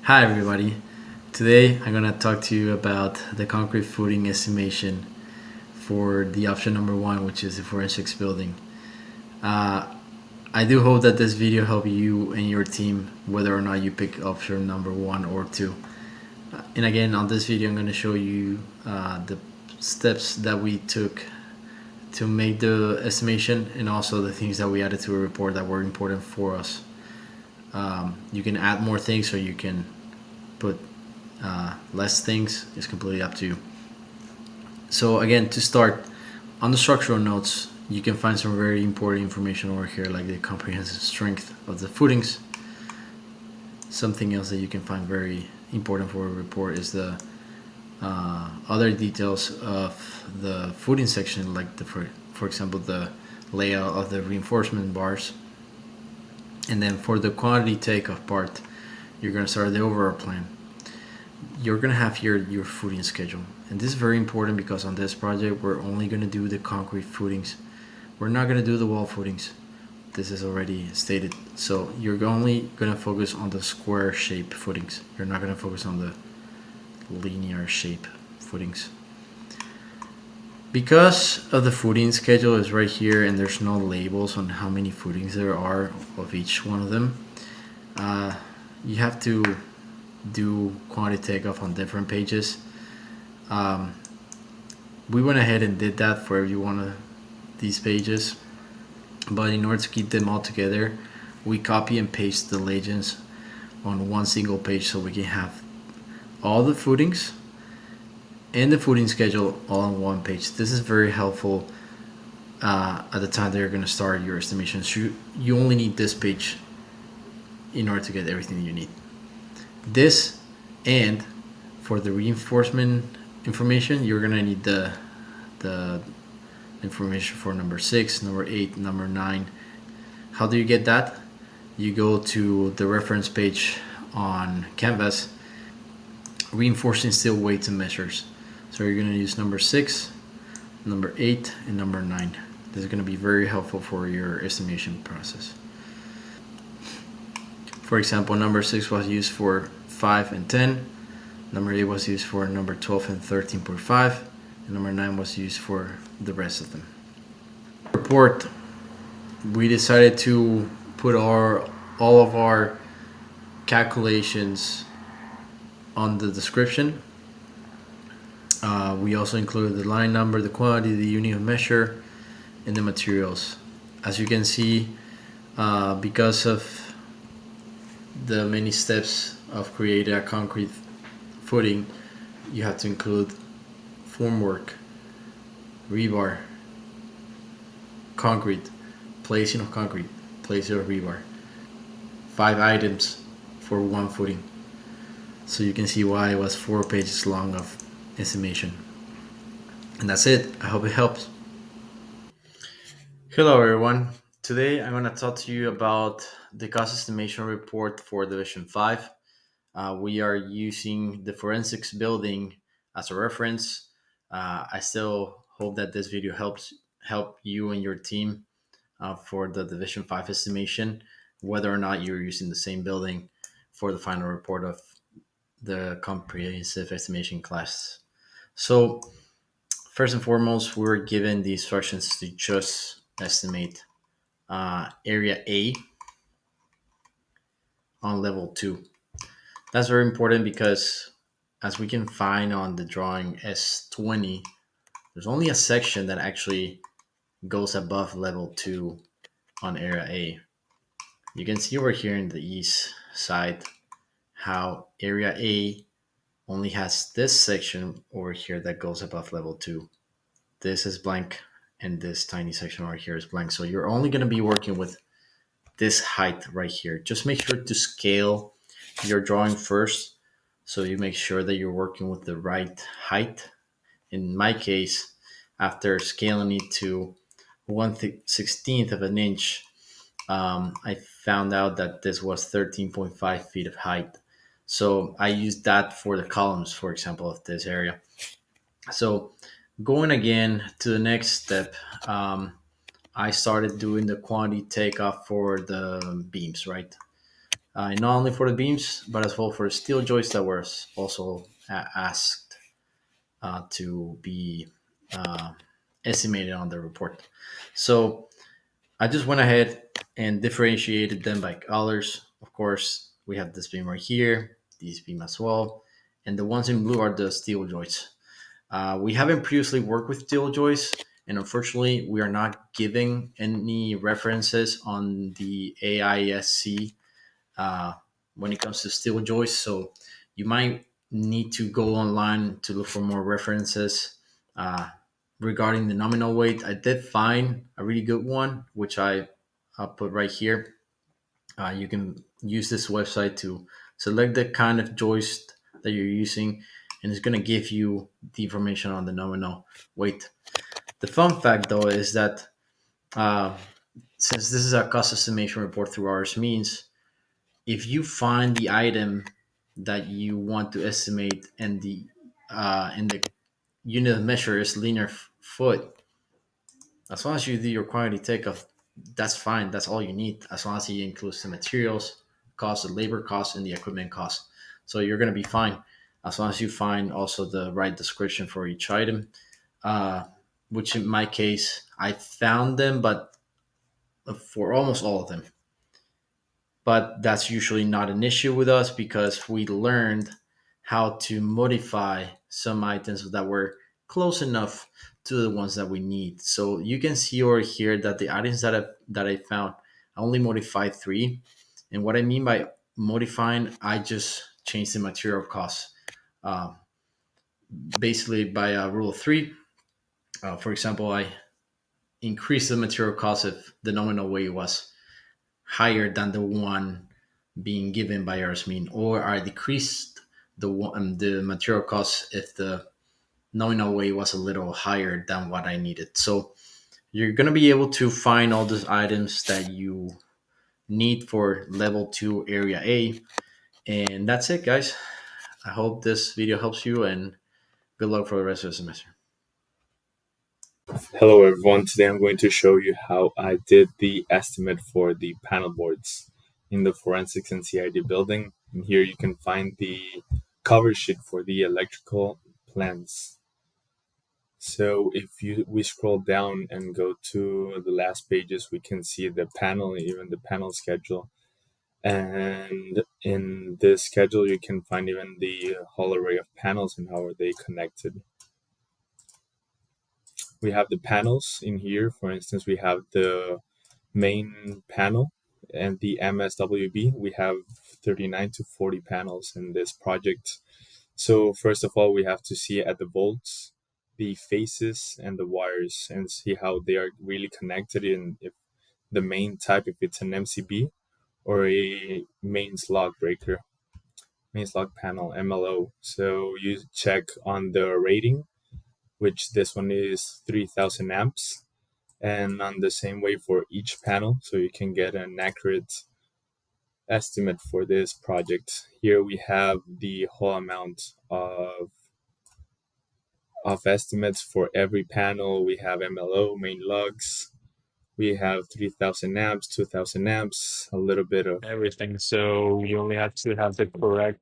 Hi everybody. Today I'm going to talk to you about the concrete footing estimation for the option number one, which is the forensics building. Uh, I do hope that this video help you and your team, whether or not you pick option number one or two. And again, on this video, I'm going to show you the steps that we took to make the estimation and also the things that we added to a report that were important for us. You can add more things or you can put less things. It's completely up to you. So again, to start, on the structural notes, you can find some very important information over here, like the comprehensive strength of the footings. Something else that you can find very important for a report is the other details of the footing section, like for example, the layout of the reinforcement bars. And then for the quantity takeoff part, you're going to start the overall plan. You're going to have here your footing schedule. And this is very important because on this project, we're only going to do the concrete footings. We're not going to do the wall footings. This is already stated. So you're only going to focus on the square shape footings. You're not going to focus on the linear shape footings. Because of the footing schedule is right here and there's no labels on how many footings there are of each one of them, you have to do quantity takeoff on different pages. We went ahead and did that for every one of these pages, but in order to keep them all together, we copy and paste the legends on one single page so we can have all the footings and the footing schedule all on one page. This is very helpful at the time that you're going to start your estimations. You only need this page in order to get everything that you need. This, and for the reinforcement information, you're going to need the information for number 6, number 8, number 9. How do you get that? You go to the reference page on Canvas, reinforcing steel weights and measures. So you're going to use number 6, number 8, and number 9. This is going to be very helpful for your estimation process. For example, number 6 was used for 5 and 10. Number 8 was used for number 12 and 13.5. And number 9 was used for the rest of them. Report. We decided to put all of our calculations on the description. We also included the line number, the quantity, the unit of measure, and the materials. As you can see, because of the many steps of creating a concrete footing, you have to include formwork, rebar, concrete, placing of concrete, placing of rebar. 5 items for one footing. So you can see why it was 4 pages long of estimation. And that's it. I hope it helps. Hello everyone. Today I'm going to talk to you about the cost estimation report for Division 5. We are using the forensics building as a reference. I still hope that this video help you and your team for the Division 5 estimation, whether or not you're using the same building for the final report of the comprehensive estimation class. So first and foremost, we're given the instructions to just estimate area A on level 2. That's very important because as we can find on the drawing S20, there's only a section that actually goes above level 2 on area A. You can see over here in the east side how area A only has this section over here that goes above level 2. This is blank and this tiny section over here is blank. So you're only going to be working with this height right here. Just make sure to scale your drawing first so you make sure that you're working with the right height. In my case, after scaling it to 1/16 of an inch, I found out that this was 13.5 feet of height. So I used that for the columns, for example, of this area. So going again to the next step, I started doing the quantity takeoff for the beams, right? not only for the beams, but as well for steel joists that were also asked to be uh, estimated on the report. So I just went ahead and differentiated them by colors. Of course, we have this beam right here, this beam as well, and the ones in blue are the steel joists. We haven't previously worked with steel joists, and unfortunately, we are not giving any references on the AISC uh, when it comes to steel joists. So you might need to go online to look for more references uh, regarding the nominal weight. I did find a really good one, which I'll put right here. You can use this website to select the kind of joist that you're using, and it's going to give you the information on the nominal weight. The fun fact, though, is that uh, since this is a cost estimation report through ours means, if you find the item that you want to estimate and the unit of measure is linear foot, as long as you do your quantity takeoff, that's fine. That's all you need. As long as it includes the materials cost, the labor cost, and the equipment cost. So you're going to be fine as long as you find also the right description for each item. Uh, which in my case, I found them, but for almost all of them. But that's usually not an issue with us because we learned how to modify some items that were close enough to the ones that we need. So you can see over here that the items that I found, I only modified three. And what I mean by modifying, I just changed the material cost. Uh, Basically, by a rule of three. For example, I increased the material cost if the nominal weight was higher than the one being given by Yasmin, or I decreased the material cost if the nominal weight was a little higher than what I needed. So you're gonna be able to find all those items that you need for level two area A, and that's it, guys. I hope this video helps you, and good luck for the rest of the semester. Hello everyone, today I'm going to show you how I did the estimate for the panel boards in the forensics and CID building. And here you can find the cover sheet for the electrical plans. So if we scroll down and go to the last pages, we can see the panel, even the panel schedule. And in this schedule, you can find even the whole array of panels and how are they connected. We have the panels in here. For instance, we have the main panel and the MSWB. We have 39 to 40 panels in this project. So first of all, we have to see at the bolts, the faces and the wires and see how they are really connected in if the main type, if it's an MCB or a mains log breaker, mains log panel, MLO. So you check on the rating, which this one is 3000 amps, and on the same way for each panel, so you can get an accurate estimate for this project. Here we have the whole amount of estimates for every panel. We have MLO, main lugs, we have 3000 amps, 2000 amps, a little bit of everything. So you only have to have the correct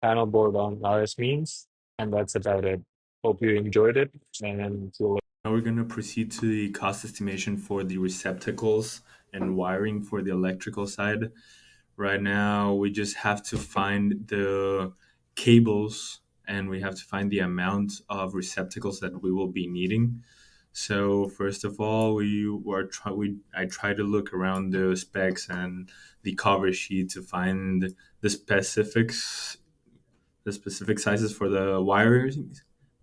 panel board on RS means, and that's about it. Hope you enjoyed it, and now we're going to proceed to the cost estimation for the receptacles and wiring for the electrical side. Right now, we just have to find the cables and we have to find the amount of receptacles that we will be needing. So first of all, I try to look around the specs and the cover sheet to find the specifics, the specific sizes for the wires,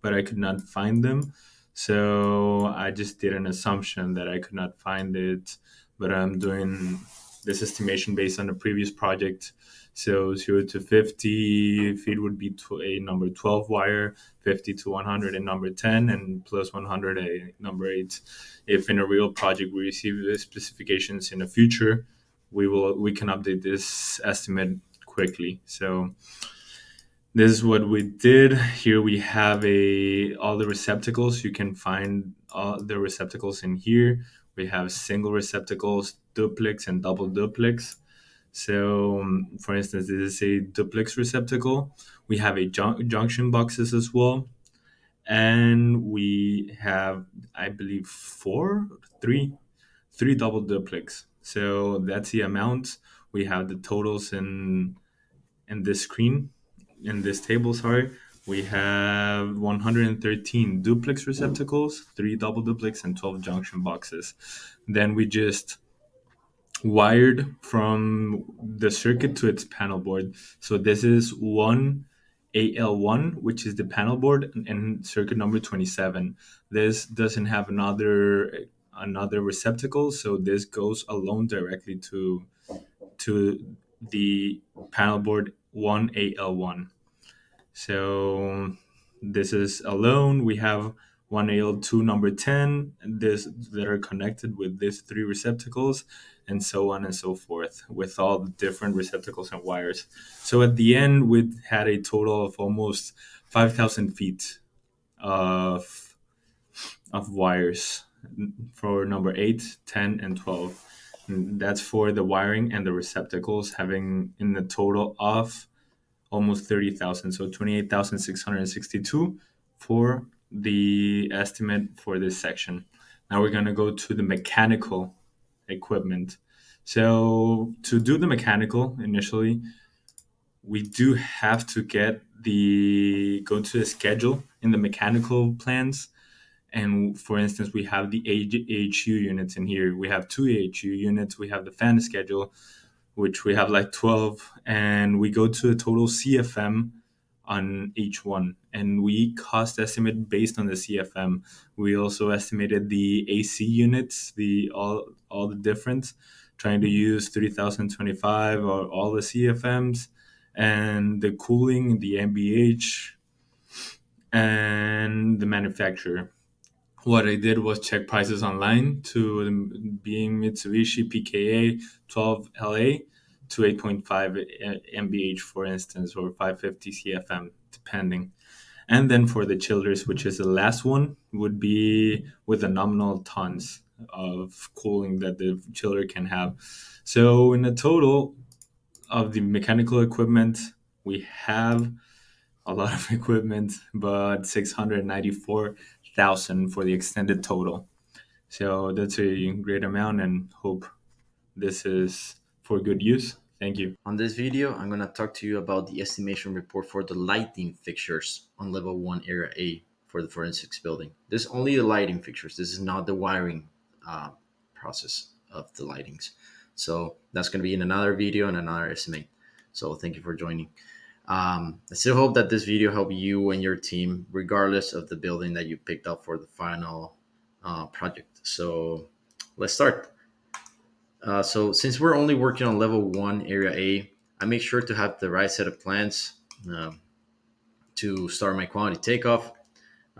but I could not find them. So I just did an assumption that I could not find it, but I'm doing this estimation based on a previous project. So 0 to 50 feet would be a number 12 wire, 50 to 100 a number 10, and plus 100 a number 8. If in a real project we receive the specifications in the future, we can update this estimate quickly. So this is what we did. Here we have all the receptacles. You can find all the receptacles in here. We have single receptacles, duplex, and double duplex. So, for instance, this is a duplex receptacle. We have a junction boxes as well, and we have, I believe, three double duplex. So that's the amount. We have the totals in this screen, in this table. Sorry, we have 113 duplex receptacles, three double duplex, and 12 junction boxes. Then we just wired from the circuit to its panel board. So this is one AL1, which is the panel board, and circuit number 27. This doesn't have another receptacle, so this goes alone directly to the panel board 1AL1. So this is alone. We have one AL2 number 10, this that are connected with these three receptacles, and so on and so forth with all the different receptacles and wires. So at the end, we had a total of almost 5,000 feet of, of wires for number 8, 10, and 12. And that's for the wiring and the receptacles, having in the total of almost 30,000, so 28,662 for the estimate for this section. Now we're going to go to the mechanical equipment. So to do the mechanical initially, we do have to go to the schedule in the mechanical plans. And for instance, we have the AHU units in here. We have two AHU units. We have the fan schedule, which we have like 12, and we go to a total CFM on each one, and we cost estimate based on the CFM. We also estimated the AC units, the all the difference, trying to use 3025 or all the CFMs, and the cooling, the MBH, and the manufacturer. What I did was check prices online to being Mitsubishi PKA 12LA to 8.5 MBH, for instance, or 550 CFM, depending. And then for the chillers, which is the last one, would be with the nominal tons of cooling that the chiller can have. So in the total of the mechanical equipment, we have a lot of equipment, but 694,000 for the extended total. So that's a great amount, and hope this is for good use. Thank you. On this video, I'm going to talk to you about the estimation report for the lighting fixtures on level 1 area A for the forensics building. This is only the lighting fixtures. This is not the wiring process of the lightings. So that's going to be in another video and another estimate. So thank you for joining. I still hope that this video helped you and your team, regardless of the building that you picked up for the final project. So let's start. So since we're only working on level 1 area A, I make sure to have the right set of plans to start my quantity takeoff.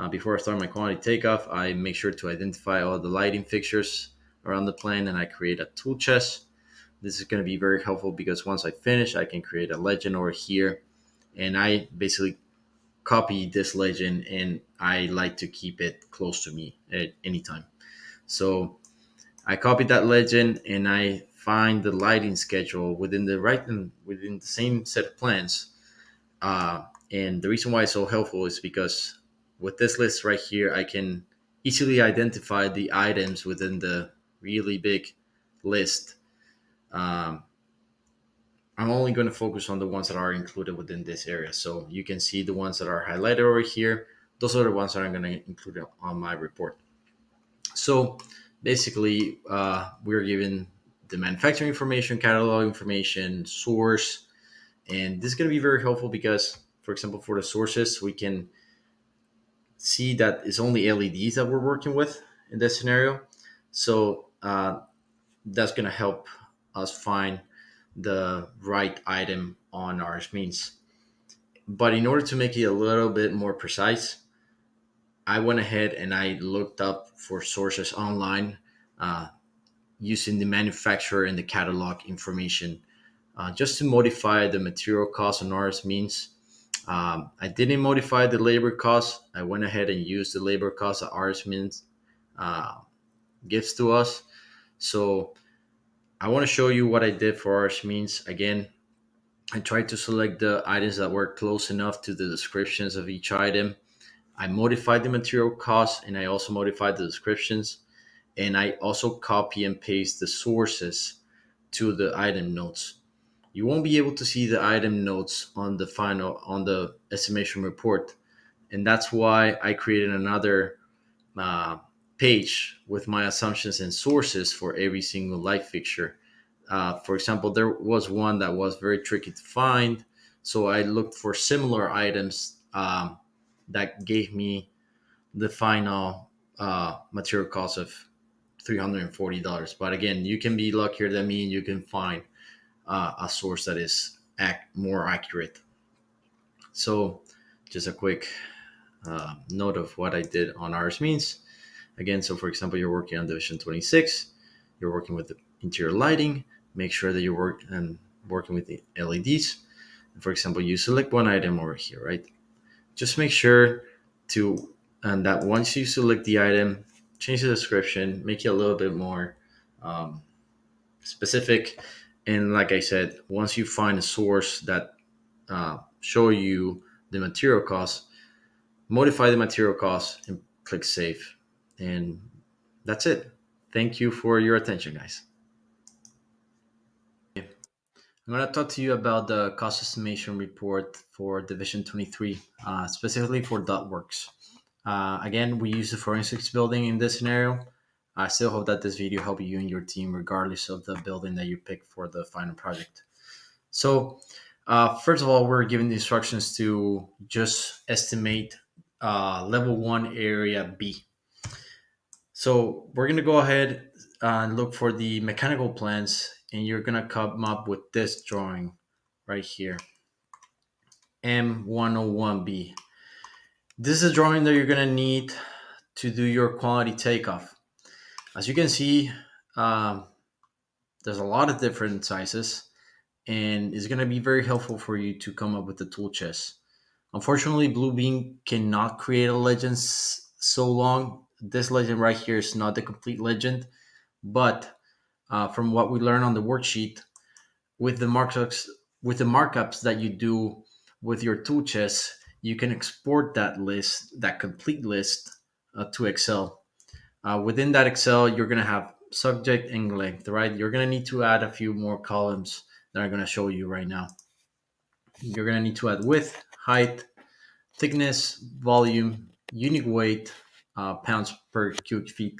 Before I start my quantity takeoff, I make sure to identify all the lighting fixtures around the plan, and I create a tool chest. This is going to be very helpful because once I finish, I can create a legend over here, and I basically copy this legend, and I like to keep it close to me at any time. So I copied that legend, and I find the lighting schedule within the same set of plans. And the reason why it's so helpful is because with this list right here, I can easily identify the items within the really big list. I'm only going to focus on the ones that are included within this area. So you can see the ones that are highlighted over here. Those are the ones that I'm going to include on my report. So basically, we're given the manufacturing information, catalog information, source, and this is going to be very helpful because, for example, for the sources, we can see that it's only LEDs that we're working with in this scenario. So that's going to help us find the right item on our screens. But in order to make it a little bit more precise, I went ahead and I looked up for sources online using the manufacturer and the catalog information just to modify the material cost on ours means. I didn't modify the labor cost. I went ahead and used the labor cost that ours means gives to us. So I want to show you what I did for RS means. Again, I tried to select the items that were close enough to the descriptions of each item. I modified the material cost and I also modified the descriptions. And I also copy and paste the sources to the item notes. You won't be able to see the item notes on the estimation report. And that's why I created another uh, page with my assumptions and sources for every single light fixture. For example, there was one that was very tricky to find, so I looked for similar items that gave me the final material cost of $340. But again, you can be luckier than me and you can find a source that is more accurate. So, just a quick note of what I did on ours means. Again, so for example, you're working on Division 26, you're working with the interior lighting, make sure that you're working with the LEDs. For example, you select one item over here, right? Just make sure to, and that once you select the item, change the description, make it a little bit more um, specific. And like I said, once you find a source that show you the material cost, modify the material cost and click save. And that's it. Thank you for your attention, guys. I'm going to talk to you about the cost estimation report for Division 23, specifically for ductworks. Again, we use the forensics building in this scenario. I still hope that this video helped you and your team, regardless of the building that you pick for the final project. So, first of all, we're given the instructions to just estimate level 1 area B. So we're going to go ahead and look for the mechanical plans, and you're going to come up with this drawing right here, M101B. This is a drawing that you're going to need to do your quality takeoff. As you can see, um, there's a lot of different sizes, and it's going to be very helpful for you to come up with the tool chest. Unfortunately, Bluebeam cannot create a legend so long. This legend right here is not the complete legend, but from what we learned on the worksheet, with the markups that you do with your tool chest, you can export that complete list, to Excel. Within that Excel, you're gonna have subject and length, right? You're gonna need to add a few more columns that I'm gonna show you right now. You're gonna need to add width, height, thickness, volume, unit weight, pounds per cubic feet,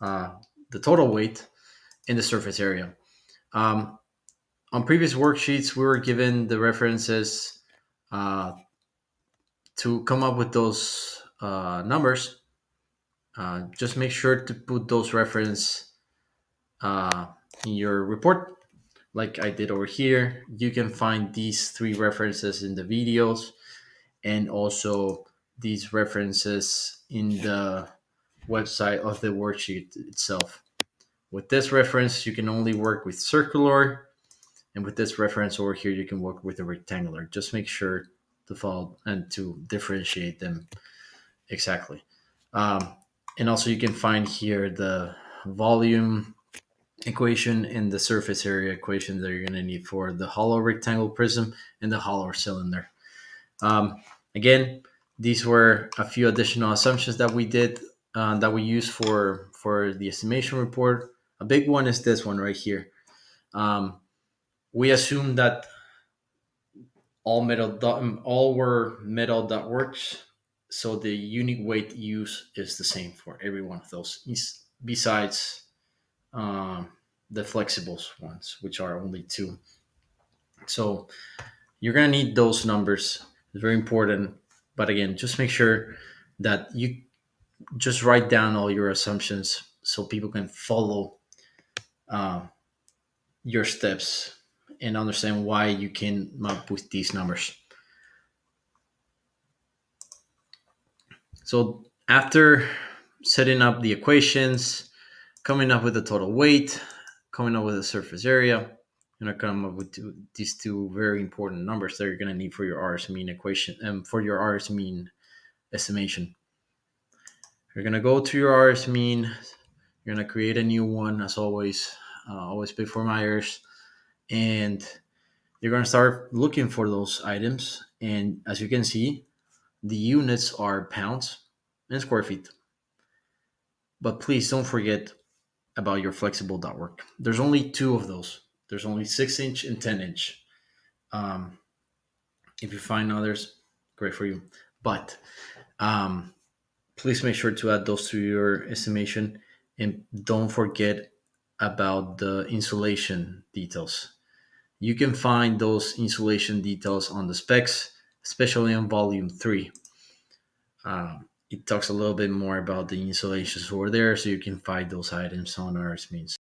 uh, the total weight, and the surface area. Um, on previous worksheets, we were given the references uh, to come up with those numbers. Just make sure to put those reference uh, in your report, like I did over here. You can find these three references in the videos, and also these references in the website of the worksheet itself. With this reference, you can only work with circular, and with this reference over here, you can work with a rectangular. Just make sure to follow and to differentiate them exactly. Um, and also, you can find here the volume equation and the surface area equation that you're going to need for the hollow rectangle prism and the hollow cylinder. Again, these were a few additional assumptions that we did, that we use for the estimation report. A big one is this one right here. We assume that all were metal ductworks, so the unit weight used is the same for every one of those, besides um, the flexibles ones, which are only two. So you're gonna need those numbers. It's very important. But again, just make sure that you just write down all your assumptions so people can follow uh, your steps and understand why you came up with these numbers. So after setting up the equations, coming up with the total weight, coming up with the surface area, you're going to come up with these two very important numbers that you're going to need for your RS mean equation and for your RS mean estimation. You're going to go to your RS mean. You're going to create a new one as always. always pay for Myers, and you're gonna start looking for those items. And as you can see, the units are pounds and square feet. But please don't forget about your flexible ductwork. There's only two of those. There's only 6 inch and 10 inch. Um, if you find others, great for you. But um, please make sure to add those to your estimation, and don't forget about the insulation details. You can find those insulation details on the specs, especially on volume 3. It talks a little bit more about the insulations over there, so you can find those items on ours means.